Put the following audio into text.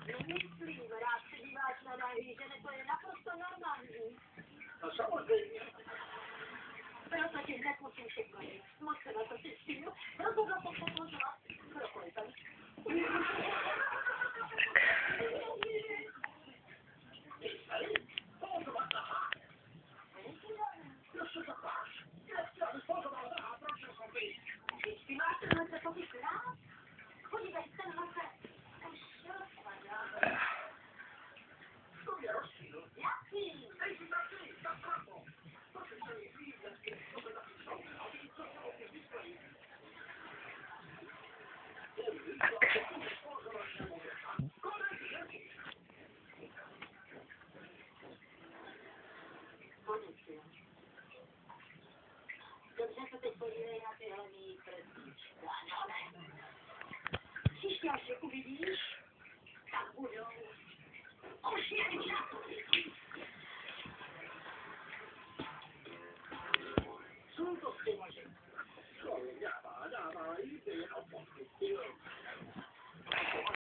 Nemyslím, rád se díváš na nahlížené, to je naprosto normální. No samozřejmě. Proto ti hned musím všechno říct. Moc se na to těším. Proto to předložila. Kdokoliv tam. Ty máš tenhle popis rád? Podívej se na se. To je rozdíl. Jaký? Dobře se teď podívej na tyhle mý prstíčka, no ne? Příště, až je uvidíš, tak budou oštěný.